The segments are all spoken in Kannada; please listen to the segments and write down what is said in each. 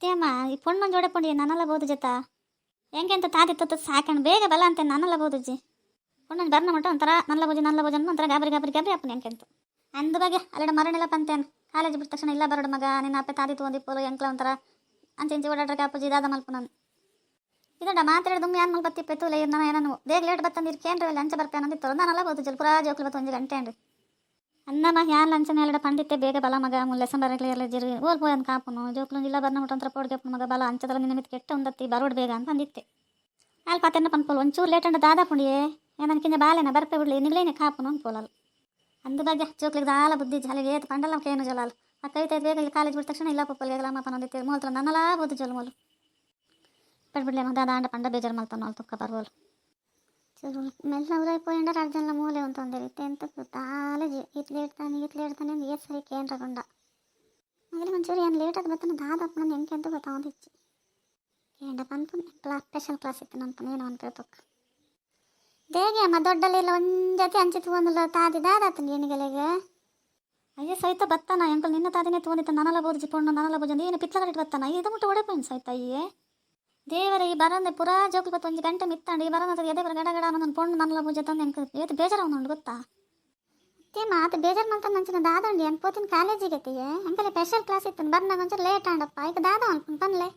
ತೇಮ್ಮ ಈ ಪೊಣ್ಣೊಂದು ಜೋಡೆ ಪುಂಡಿ ನನ್ನಲ್ಲ ಬೋದು ಜೊತ ಹೆಂಗೆ ಅಂತ ತಾದಿ ತೊತ್ತು ಸಾಕಣ್ ಬೇಗ ಬಲ ಅಂತ ನನ್ನಲ್ಲ ಬೋದು ಜಿ ಪೊಣ್ಣೊಂದು ಬರ್ನ ಮಟ್ಟ ಒಂಥರ ನಲ್ಲ ಬೋಜ್ ಒಂಥರ ಗಾಬರಿ ಅಪ್ಪನ ಹೆಂಗೆಂತು ಅಂದ ಬಗ್ಗೆ ಅಲ್ಲಡ ಮರಣಿಲ್ಲ ಪಂತೇನು ಕಾಲೇಜ್ ಬಿಟ್ಟ ತಕ್ಷಣ ಇಲ್ಲ ಬರೋಡು ಮಗ ನಿನ್ನ ಅಪ್ಪೆ ತಾದಿ ತೊಗೊಂಡು ಪೋಲು ಎಂಕ್ಲ ಒಂಥರ ಅಂಚೆ ಓಡಾಡ್ರೆ ಅಪ್ಪಜಿ ದಾದ ಮಲ್ಪ ನಾನು ಇದೊಂಡ ಮಾತಾಡಿದ ದುಮ್ಮಿ ಏನು ಮಲ್ಪತ್ತಿ ಪೆತ್ತೂಲ ನಾನು ಏನೋ ಬೇಗ ಲೇಟ್ ಬತ್ತಂದಿರು ಕೇಂದ್ರ ಇಲ್ಲ ಅಂಚೆ ಬರ್ಪೇನೆ ಅಂದಿತ್ತು ನನ್ನಲ್ಲ ಬೋದು ಜಲ್ ಪುರಾ ಜೋಕ್ಲು ಬತ್ತು 1 ಗಂಟೆ ಅಂಡ್ರಿ ಅನ್ನಮ್ಮ ಯಾರು ಲಂಚನ ಎಲ್ಲ ಪಂಡಿತ್ತೆ ಬೇಗ ಬಲ ಮಗ ಮುಲ್ಲೆಸಂ ಬರಕ್ಲೆ ಎಲ್ಲ ಜಿರು ಓಲ್ ಪೋಯನ್ ಕಾಪುನು ಜೋಕ್ಲು ಇಲ್ಲ ಬರ್ನ ಮುಟ್ಟಂತರ ಪೋಡ್ಗೆಪ್ಪು ಮಗ ಬಲ ಅಂಚದಲ್ಲ ನಿನ್ನ ಮಿತ್ ಕೆಟ್ಟ ಒಂದತ್ತಿ ಬರೋಡು ಬೇಗ ಅಂತ ಅಂದಿತ್ತೆ ಅಲ್ಲಿ ಪತ್ತೆನ್ನ ಪನ್ಪೋಲು ಒಂಚೂರು ಲೇಟ್ ಅಂಡ ದಾದಾ ಪುಂಡಿಯೇ ಏನನ್ಕಿಂತ ಬಾಲೆನ ಬರ್ಪೆ ಬಿಡ್ಲಿ ನಿಗ್ಲೇನೆ ಕಾಪುನು ಅನ್ಪೋಲಲ್ಲ ಅಂದ ಬಗ್ಗೆ ಜೋಕ್ಲಿಗೆ ದಾಲ ಬುದ್ಧಿ ಜಾಲಿಗೆ ಏತು ಪಂಡಲ್ಲ ಕೇನು ಜಲಾಲ್ ಆ ಕೈತೆ ಬೇಗ ಇಲ್ಲಿ ಕಾಲೇಜ್ ಬಿಟ್ಟ ತಕ್ಷಣ ಇಲ್ಲ ಪಪ್ಪಲ್ಗೆ ಅಮ್ಮ ಪನ್ನೊಂದಿತ್ತೆ ಮೂಲ್ತ್ರ ನನ್ನಲ್ಲ ಬೋದು ಜಲ್ ಮೂಲು ಬಿಡ್ಬಿಡ್ಲಿ ಮಗ ದಾದ ಅಂಡ ಪಂಡ ಬೇಜಾರು ಮಲ್ತಾನ ಅಲ್ಲಿ ತುಕ್ಕ ಬರ್ಬೋಲು ಚೂರು ಮೆಲ್ಲ ಉದೈಪೋಯಿಂಡ ರಾಜ್ಯಲ್ಲ ಮೂಲೆ ಅಂತ ಒಂದಿರುತ್ತೆ ಎಂತ ತಾಲಜಿ ಇತ್ಲೆ ಇಡ್ತಾನೆ ಅಂತ ಏತ್ ಸರಿ ಕೇಂದ್ರಗೊಂಡ ಮಗಲಿ ಒಂಚೂರು ಏನು ಲೇಟ್ ಅದು ಬತ್ತಾನ ದಾದಪ್ಪ ನಾನು ಹೆಂಗೆ ಅಂತ ಗೊತ್ತಾವಂದಿಚ್ಚಿ ಕೇಂದ್ರ ಪನ್ಪುನ್ ಸ್ಪೆಷಲ್ ಕ್ಲಾಸ್ ಇತ್ತು ನನ್ನ ಏನೋ ಅನ್ಪೇತಕ್ಕ ದೇಗೆ ಅಮ್ಮ ದೊಡ್ಡಲ್ಲಿಲ್ಲ ಒಂಜತಿ ಅಂಚೆ ತಗೊಂಡಿಲ್ಲ ತಾದಿ ದಾದಾತನ ಏನಿಗೆಲೆಗೆ ಅಯ್ಯೋ ಸಹಿತ ಬತ್ತಾನ ಎಂಕಲ್ ನಿನ್ನ ತಾದಿನೇ ತೊಗೊಂಡಿತ್ತು ನನ್ನಲ್ಲ ಬೋದು ಜಿಪ್ಪಣ್ಣು ನನ್ನಲ್ಲ ಬೋಜಂದು ಏನು ಪಿತ್ಲಗಟ್ಟು ಬತ್ತಾನ ಇದು ಮುಟ್ಟು ಒಡೆಪೋಯಿನ್ ಸಹಿತ ಅಯ್ಯೇ ದೇವರ ಈ ಬರಂದೆ ಪುರಾ ಜೋಕ್ಲು ಬತ್ತು 1 ಗಂಟೆ ಮಿತ್ತಂಡು ಈ ಬರೋದು ಎದೆ ಬರ ಗಡ ಅನ್ನೋದು ಪೊಣ್ಣು ನನ್ನಲ್ಲ ಬೋಜ ತಂದು ಎಂಕ ಏತು ಬೇಜಾರು ಅವನು ಗೊತ್ತಾ ಅತ್ತೇ ಮಾತು ಬೇಜಾರು ಮಾಡ್ತಾನೆ ನಂಚಿನ ದಾದಂಡಿ ಅನ್ಪೋತಿನ ಕಾಲೇಜಿಗೆ ಐತಿಯೇ ಎಂಕಲೆ ಸ್ಪೆಷಲ್ ಕ್ಲಾಸ್ ಇತ್ತು ಬರ್ನಾಗ ಒಂಚೂರು ಲೇಟ್ ಆಂಡಪ್ಪ ಈಗ ದಾದ ಅನ್ಕೊಂಡು ಪನ್ಲೆ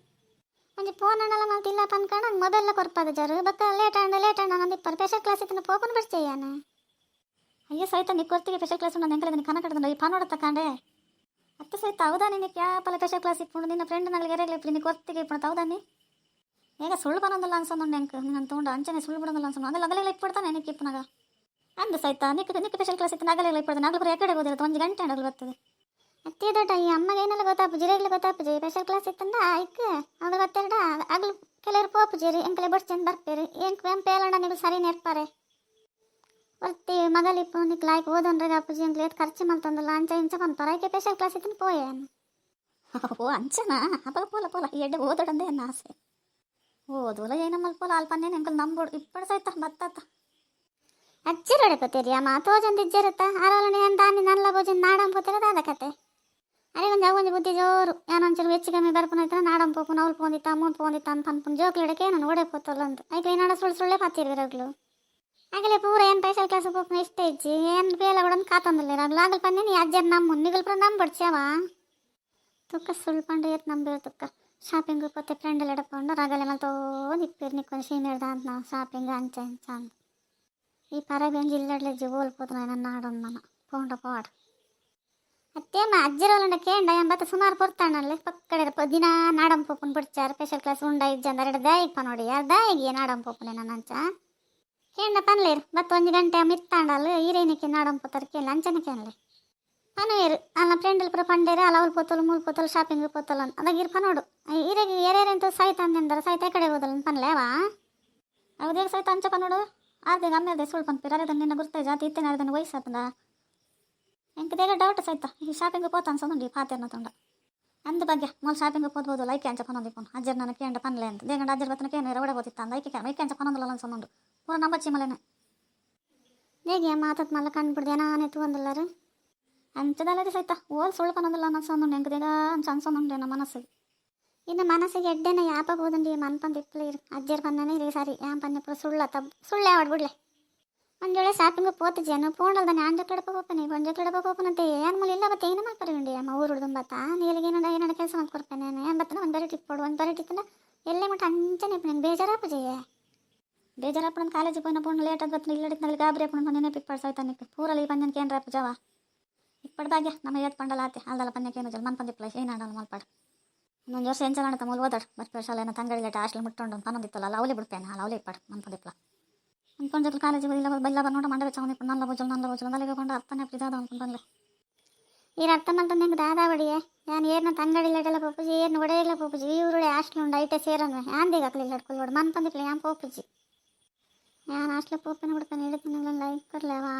ಒಂಜಿ ಫೋನ್ ಅಣ್ಣಲ್ಲ ಮಾಡ್ತಿಲ್ಲ ಪನ್ಕೊಂಡು ನಂಗೆ ಮೊಬೈಲ್ ಕೊರ್ಪದ ಜರು ಬಕ್ಕ ಲೇಟ್ ಆಂಡ ನಂದಿಪ್ಪ ಸ್ಪೆಷಲ್ ಕ್ಲಾಸ್ ಇತ್ತು ಪೋಪನ್ ಬಿಡ್ಚೇಯಾನ ಅಯ್ಯೋ ಸಹಿತ ನೀ ಕೊರ್ತಿಗೆ ಸ್ಪೆಷಲ್ ಕ್ಲಾಸ್ ಉಂಡು ಎಂಕಲೆ ನಿನ್ನ ಕನ ಕಟ್ಟದ ಈ ಪಾನ್ ಹೊಡ ತಕೊಂಡೆ ಅತ್ತೆ ಸಹಿತ ಹೌದಾ ನಿನಗೆ ಯಾಪಲ್ಲ ಸ್ಪೆಷಲ್ ಕ್ಲಾಸ್ ಇಟ್ಕೊಂಡು ನಿನ್ನ ಫ್ರೆಂಡ್ ನಲ್ಗೆ ಎರೆಗ್ಲಿಪ್ಲಿ ನೀ ಕೊರ್ತಿಗೆ ಇಟ್ಬಿಡ್ತ ಹೌದಾ ನೀ ಈಗ ಸುಳ್ಳು ಬರೋದಿಲ್ಲ ಅನ್ಸೊಂದು ಎಂಕ ನಾನು ತೊಗೊಂಡು ಅಂಚನೆ ಸುಳ್ಳು ಬಿಡೋದಿಲ್ಲ ಅನ್ಸೊಂಡು ಅದೆಲ್ಲ ಅಗಲೆಲ್ಲ ಇಟ್ಬಿಡ್ತಾನೆ ನಿಕ್ಕೆ ಇಪ್ಪನಾಗ ಅಂದು ಸಹಿತ ನಿಕ್ಕೆ ಸ್ಪೆಷಲ್ ಕ್ಲಾಸ್ ಇತ್ತು ಅಗಲೆಲ್ಲ ಇಟ್ಬಿಡ್ತಾನೆ ಆಗಲು ಬರೀ ಎಕಡೆ ಹೋದಿರುತ್ತೆ 1 ಗಂಟೆ ಆಗಲು ಬರ್ತದೆ ಅತ್ತೆ ದೊಡ್ಡ ಈ ಅಮ್ಮಗೆ ಏನೆಲ್ಲ ಗೊತ್ತಾಪು ಜಿರೇಗ್ಲಿ ಗೊತ್ತಾಪುಜಿ ಸ್ಪೆಷಲ್ ಕ್ಲಾಸ್ ಇತ್ತಂದ ಐಕ್ ಅದು ಗೊತ್ತೆರಡ ಆಗಲು ಕೆಲವರು ಪೋಪುಜಿರಿ ಎಂಕಲೆ ಬಡ್ಚಂದು ಬರ್ಪೇರಿ ಏನು ಪೇಲಣ್ಣ ನೀವು ಸರಿ ನೆರ್ಪಾರೆ ಬರ್ತಿ ಮಗಲಿಪ್ಪು ನಿಕ್ ಲಾಯ್ಕ್ ಓದೋನ್ರಿಗೆ ಅಪ್ಪುಜಿ ಎಂಕ್ಲೆ ಏತ್ ಖರ್ಚು ಮಲ್ತಂದಲ್ಲ ಅಂಚ ಇಂಚ ಬಂತಾರೆ ಐಕೆ ಸ್ಪೆಷಲ್ ಕ್ಲಾಸ್ ಇತ್ತು ಪೋಯೇನು ಓ ಅಂಚನಾ ಅಪ್ಪ ಪೋಲ ಎಡ್ಡೆ ಓದೋಡಂದೆ ನನ್ನ ಆಸೆ ಓದೋಲ್ಲ ಏನ ಮಲ್ಪೋಲ ಅಲ್ಪನ್ನೇನು ಎಂಕಲ್ ನಂಬೋಡು ಇಪ್ಪಡು ಸಹಿತ ಬತ್ತಾತ ಅಜ್ಜಿರೋಡೆ ಪತ್ತೇರಿ ಅಮ್ಮ ತೋಜಂದು ಇಜ್ಜಿರುತ್ತ ಆರೋಲನೆ ಅಂತ ನಲ್ಲ ಬೋಜನ್ ನಾಡಂ ಪೋತಿರ ದಾದ ಕತೆ ಅರೆ ಒಂದು ಬುದ್ಧಿ ಜೋರು ಏನೊಂಚೂರು ಹೆಚ್ಚು ಕಮ್ಮಿ ಬರ್ಪುನೈತ ನಾಡಂ ಪೋಪು ನವ್ಲು ಪೋಂದಿತ್ತ ಮೂರು ಪೋಂದಿತ್ತ ಅಂತ ಅನ್ಪುನ್ ಜೋಕ್ಲಿಡಕ್ಕೆ ನಾನು ಓಡೆ ಪೋತಲ್ಲ ಅಂತ ಐಕ ಏನಾಡ ಸುಳ್ಳೆ ಪಾತಿರ್ವಿರಗ್ಲು ಆಗಲೇ ಪೂರ ಏನು ಸ್ಪೆಷಲ್ ಕ್ಲಾಸ್ ಪೋಪು ಇಷ್ಟೇ ಇಜ್ಜಿ ಏನು ಬೇಲ ಕೂಡ ಕಾತಂದಿಲ್ಲ ಇರಗ್ಲು ಆಗಲ್ ಪನ್ನೇನು ಅಜ್ಜರ್ ನಮ್ಮ ನಿಗಲ್ ಪ್ರ ನಂಬಡ್ಸ್ಯಾವ ತುಕ್ಕ ಸುಳ್ಪಂಡು ಏತ್ ನಂಬಿರ ತುಕ್ಕ ಶಾಪಿಂಗ್ ಪತ್ತೆ ಫ್ರೆಂಡ್ ಎಲ್ಲ ಎಡಕೊಂಡು ರಗಲೆ ಮಲ್ತೋ ನಿಪ್ಪಿರ್ ನಿಕ್ಕೊಂಡು ಸೀನಿಯರ್ದ ಅಂತ ನಾವು ಶಾಪಿಂಗ್ ಅಂಚ ಅಂತ ಈ ಪರಬೇಂಜಿ ಇಲ್ಲಡ್ಲೆ ಓಲ್ಪೋದು ನನ್ನ ಆಡೋದು ನಾನು ಪೋಂಡ ಪಾಡು ಅತ್ತೇಮ್ಮ ಅಜ್ಜಿರೋಲಂಡ ಕೇಂಡ ಎಂಬತ್ತು ಸುಮಾರು ಪೊರ್ತಾಣಲ್ಲಿ ಪಕ್ಕಡೆ ದಿನ ನಾಡಂ ಪೋಪನ್ ಬಿಡ್ಚಾರ ಸ್ಪೆಷಲ್ ಕ್ಲಾಸ್ ಉಂಡ ಇಜ್ಜಂದ 2 ದಾಯಿಗ್ ಪನೋಡಿ ಯಾರು ದಾಯಿಗೆ ನಾಡಂ ಪೋಪನೆ ನನ್ನ ಅಂಚ ಕೇಂಡ ಪನ್ಲೇರು ಬತ್ತು 1 ಗಂಟೆ ಮಿತ್ತಾಂಡಲ್ಲಿ ಈರೇನಿಕೆ ನಾಡಂ ಪೋತಾರ ಕೇಳ ಅಂಚನೆ ಕೇಳಲೆ ಪನವೇರು ಅಲ್ಲ ಫ್ರೆಂಡ್ ಪುರ ಪಂಡೇರು ಅಲ್ಲ ಅವ್ಲು ಪೋತಲು ಮೂಲು ಪೋತಲು ಶಾಪಿಂಗ್ ಪೋತಲು ಅಂತ ಅದಾಗಿರು ಪನೋಡು ಈರೆಗೆ ಎರೇರೆಂತ ಸಹಿತ ಅಂದೆಂದಾರ ಸಹಿತ ಕಡೆ ಹೋದಲ್ಲ ಪನ್ಲೇವಾ ಹೌದೇಗ ಸಹಿತ ಅಂಚ ಪನೋಡು ಆರ್ದೇಗ ಅಮ್ಮೇದೆ ಸುಳ್ಳು ಪನ್ಪಿರ ಅರೆ ನಿನ್ನ ಗುರ್ತೆ ಜಾತಿ ಇತ್ತೇನೆ ಅರೆ ವಯಸ್ಸಾತಂದ ಎಂಕ ದೇಗ ಡೌಟ್ ಸಹಿತ ಈ ಶಾಪಿಂಗ್ ಪೋತ ಅನ್ಸೊಂದು ಪಾತೇರ್ನ ತೊಂಡ ಅಂದ ಬಗ್ಗೆ ಮೊಲ್ ಶಾಪಿಂಗ್ ಪೋದ್ಬೋದು ಲೈಕೆ ಅಂಚ ಪನೊಂದಿಪ್ಪನು ಅಜ್ಜರ್ ನನಗೆ ಕೇಂಡ ಪನ್ಲೆ ಅಂತ ದೇಗಂಡ ಅಜ್ಜರ್ ಬತ್ತನಕ್ಕೆ ಏನು ಎರವಡೆ ಹೋತಿತ್ತ ಅಂದ ಐಕೆ ಅಂಚ ಪನೊಂದಲ್ಲ ಅನ್ಸೊಂದು ಪೂರ ನಂಬಚ್ಚಿ ಮಲೆನೆ ದೇಗಿ ಮಾತತ್ ಮಲ್ಲ ಕಂಡುಬಿಡ್ದೆ ನಾನೇ ತಗೊಂದಿಲ್ಲರು ಅಂಚದಲ್ಲದೆ ಸಹಿತ ಓಲ್ ಸುಳ್ಳು ಪನೊಂದಲ್ಲ ಅನ್ಸೊಂದು ಎಂಕ ದೇಗ ಅಂಚ ಅನ್ಸೊಂದುಂಡೆ ನಮ್ಮ ಮನಸ್ಸಿಗೆ ಇನ್ನು ಮನಸ್ಸಿಗೆ ಎಡ್ಡೆನ ಯಾಪ ಹೋದಂಡಿ ಮನ್ಪಂದು ಇಪ್ಪಲಿ ಅಜ್ಜರ್ ಪನ್ನನೇ ಇರಿ ಸರಿ ಯಾಂ ಪನ್ನಪ್ಪು ಸುಳ್ಳು ಆಡ್ಬಿಡ್ಲೆ ಒಂಜೋಳೆ ಶಾಪಿಂಗ್ ಪೋತು ಜನ ಪೋಂಡಲ್ದಾನೆ ಅಂಜ ಕಡಪ ಹೋಪನೆ ಒಂಜ ಕಡಪ ಹೋಪನಂತೆ ಏನು ಮೂಲ ಇಲ್ಲ ಬತ್ತೆ ಏನು ಮಾಡ್ತಾರೆ ಉಂಡಿ ಅಮ್ಮ ಊರು ಹುಡ್ದುಂಬತ್ತ ನೀಲಿಗೆ ಏನಾಡ ಕೆಲಸ ಮಾಡ್ಕೊಡ್ಪೇನೆ ಏನು ಬತ್ತನ ಒಂದು ಬರೀ ಟಿಪ್ ಕೊಡು ಒಂದು ಬರೀ ಟಿಪ್ಪನ ಎಲ್ಲೇ ಮಟ್ಟ ಅಂಚನೆ ನಂಗೆ ಬೇಜಾರಾಪಜೆಯೇ ಬೇಜಾರಾಪಣ ಕಾಲೇಜಿಗೆ ಪೋಯಿನ ಪೋಣ ಲೇಟ್ ಆದ ಬತ್ತನ ಇಲ್ಲಡಿದ್ನಲ್ಲಿ ಗಾಬರಿ ಹಾಕೊಂಡು ಪನ್ನೇ ಪಿಪ್ಪಾಡು ಸಾಯ್ತಾನೆ ಪೂರಲ್ಲಿ ಪಂಜನ್ ಕೇಂದ್ರ ಜವ ಇಪ್ಪಡು ಭಾಗ್ಯ ನಮ್ಮ ಏತ್ ಪಂಡಲ ಆತೆ ಅಲ್ದಲ್ಲ ಪನ್ಯಕ್ಕೇನು ಜಲ್ ಮನ್ಪಂದಿಪ್ಪಲ ಏನಾಡಲ್ಲ ಮಲ್ಪಾಡು ಇನ್ನೊಂದು ವರ್ಷ ಎಂಚಲಾಣತ ಮೂಲ ಓದಾಡು ಬರ್ತಿ ವರ್ಷ ಏನೋ ತಂಗಡಿಗಟ್ಟ ಹಾಸ್ಟೆಲ್ ಮುಟ್ಟೊಂಡು ಪನ್ನೊಂದಿತ್ತಲ್ಲ ಅಲ್ಲ ಅವಲೇ ಬಿಡ್ಪೇನೆ ಅಲ್ಲ ಅವಲೇ ಇಪ್ಪಾಡು ಮನ್ಪಂದಿಪ್ಪಲ ಅನ್ಕೊಂಡು ಕಾಲೇಜಿಗೆ ಇಲ್ಲ ಬಲ್ಲ ಬಂದು ಮಂಡ ಚವನಿಪ್ಪು ನಲ್ಲ ಬೋಜಲು ಅಲ್ಲಿಗೆ ಕೊಂಡು ಅರ್ಥನೇ ಪ್ರಿದಾದ ಅನ್ಕೊಂಡು ಬಂದ್ಲೆ ಈ ಅರ್ಥ ಮಲ್ತಂದು ಹೆಂಗೆ ದಾದಾ ಬಡಿಯೇ ನಾನು ಏರ್ನ ತಂಗಡಿಲ್ಲ ಪೋಪುಜಿ ಏರ್ನ ಒಡೆಯಿಲ್ಲ ಪೋಪುಜಿ ಇವ್ರುಳೆ ಹಾಸ್ಟೆಲ್ ಉಂಡು ಐಟೆ ಸೇರನ್ವೆ ಯಾಂದಿಗೆ ಹಾಕ್ಲಿಲ್ಲ ಹಿಡ್ಕೊಳ್ಳಿ ಮನ್ಪಂದಿಪ್ಪಲ ಯಾನ್ ಪೋಪುಜಿ ಯಾನ್ ಹಾಸ್ಟೆಲ್ ಪೋಪೇನೆ ಬಿಡ್ತಾನೆ ಹಿಡಿತಾನೆ ಲೈಕ್ ಕೊರ್ಲೇವಾ